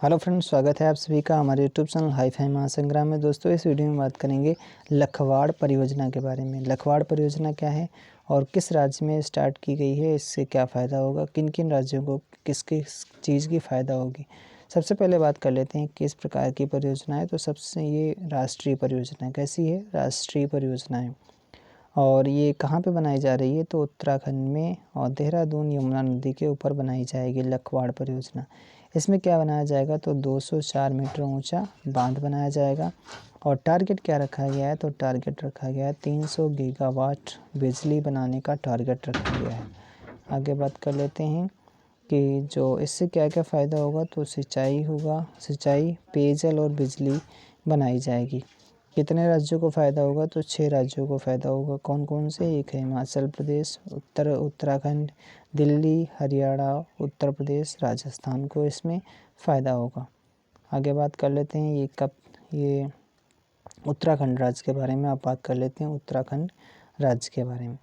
Hello friends, स्वागत है आप सभी का हमारे यूट्यूब चैनल हाई फाई महासंग्राम में। दोस्तों, इस वीडियो में बात करेंगे लखवाड़ परियोजना के बारे में। लखवाड़ परियोजना क्या है और किस राज्य में स्टार्ट की गई है, इससे क्या फ़ायदा होगा, किन किन राज्यों को किस किस चीज़ की फ़ायदा होगी। सबसे पहले बात कर लेते हैं किस प्रकार की परियोजना है। तो सबसे ये राष्ट्रीय परियोजना कैसी है, राष्ट्रीय परियोजना है। और ये कहाँ पे बनाई जा रही है, तो उत्तराखंड में और देहरादून यमुना नदी के ऊपर बनाई जाएगी लखवाड़ परियोजना। इसमें क्या बनाया जाएगा, तो 204 मीटर ऊंचा बांध बनाया जाएगा। और टारगेट क्या रखा गया है, तो टारगेट रखा गया है 300 गीगावाट बिजली बनाने का टारगेट रखा गया है। आगे बात कर लेते हैं कि जो इससे क्या क्या फ़ायदा होगा, तो सिंचाई होगा, सिंचाई, पेयजल और बिजली बनाई जाएगी। कितने राज्यों को फ़ायदा होगा, तो 6 राज्यों को फ़ायदा होगा। कौन कौन से, एक है हिमाचल प्रदेश, उत्तराखंड, दिल्ली, हरियाणा, उत्तर प्रदेश, राजस्थान को इसमें फ़ायदा होगा। आगे बात कर लेते हैं ये उत्तराखंड राज्य के बारे में आप बात कर लेते हैं, उत्तराखंड राज्य के बारे में।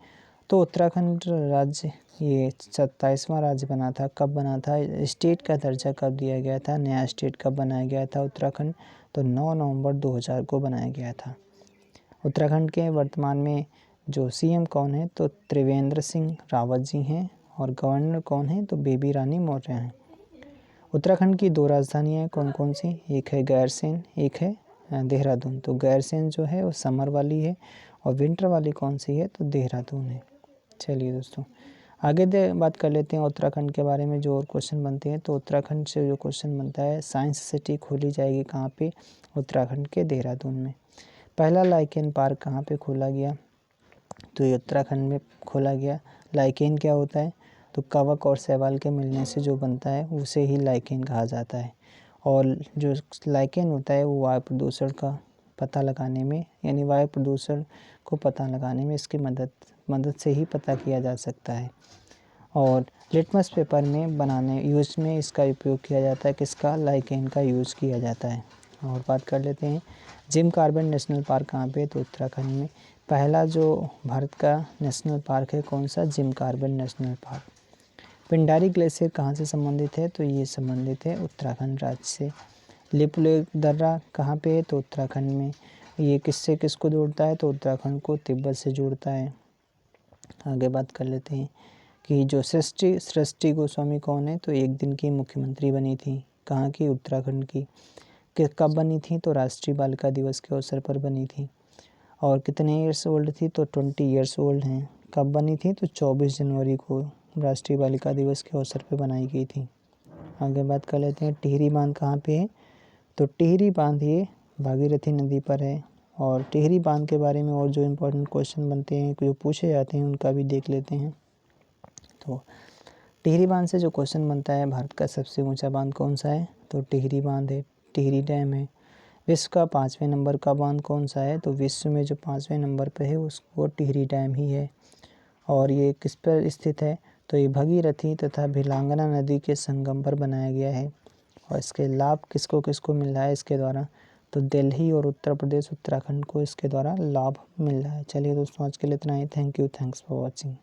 तो उत्तराखंड राज्य ये 27वां राज्य बना था। कब बना था, स्टेट का दर्जा कब दिया गया था, नया स्टेट कब बनाया गया था उत्तराखंड, तो 9 नवंबर 2000 को बनाया गया था। उत्तराखंड के वर्तमान में जो सीएम कौन है, तो त्रिवेंद्र सिंह रावत जी हैं। और गवर्नर कौन है, तो बेबी रानी मौर्य हैं। उत्तराखंड की 2 राजधानियाँ हैं, कौन कौन सी, एक है गैरसैंण, एक है देहरादून। तो गैरसैंण जो है वो समर वाली है और विंटर वाली कौन सी है, तो देहरादून है। चलिए दोस्तों, आगे बात कर लेते हैं उत्तराखंड के बारे में जो और क्वेश्चन बनते हैं। तो उत्तराखंड से जो क्वेश्चन बनता है, साइंस सिटी खोली जाएगी कहाँ पे, उत्तराखंड के देहरादून में। पहला लाइकेन पार्क कहाँ पे खोला गया, तो ये उत्तराखंड में खोला गया। लाइकेन क्या होता है, तो कवक और शैवाल के मिलने से जो बनता है उसे ही लाइकेन कहा जाता है। और जो लाइकेन होता है वो वायु प्रदूषण का पता लगाने में, यानी वायु प्रदूषण को पता लगाने में इसकी मदद से ही पता किया जा सकता है। और लिटमस पेपर में बनाने यूज में इसका उपयोग किया जाता है, किसका, लाइकेन का यूज़ किया जाता है। और बात कर लेते हैं जिम कार्बेट नेशनल पार्क कहाँ पे, तो उत्तराखंड में। पहला जो भारत का नेशनल पार्क है, कौन सा, जिम कार्बेट नेशनल पार्क। पिंडारी ग्लेशियर कहाँ से संबंधित है, तो ये संबंधित है उत्तराखंड राज्य से। लिपुलेख दर्रा कहाँ पे है, तो उत्तराखंड में। ये किससे किसको जोड़ता है, तो उत्तराखंड को तिब्बत से जोड़ता है। आगे बात कर लेते हैं कि जो सृष्टि गोस्वामी कौन है, तो एक दिन की मुख्यमंत्री बनी थी, कहाँ की, उत्तराखंड की। कब बनी थी, तो राष्ट्रीय बालिका दिवस के अवसर पर बनी थी। और कितने ईयर्स ओल्ड थी, तो 20 ईयर्स ओल्ड हैं। कब बनी थी, तो 24 जनवरी को राष्ट्रीय बालिका दिवस के अवसर पर बनाई गई थी। आगे बात कर लेते हैं टिहरी बांध कहाँ पे है, तो टिहरी बांध ये भागीरथी नदी पर है। और टिहरी बांध के बारे में और जो इम्पोर्टेंट क्वेश्चन बनते हैं, जो पूछे जाते हैं, उनका भी देख लेते हैं। तो टिहरी बांध से जो क्वेश्चन बनता है, भारत का सबसे ऊंचा बांध कौन सा है, तो टिहरी बांध है, टिहरी डैम है। विश्व का 5वें नंबर का बांध कौन सा है, तो विश्व में जो 5वें नंबर पे है वो टिहरी डैम ही है। और ये किस पर स्थित है, तो ये भगीरथी तथा भिलांगना नदी के संगम पर बनाया गया है। और इसके लाभ किसको किसको मिल रहा है इसके द्वारा, तो दिल्ली और उत्तर प्रदेश, उत्तराखंड को इसके द्वारा लाभ मिल रहा है। चलिए दोस्तों, आज के लिए इतना ही। Thank you, thanks for watching.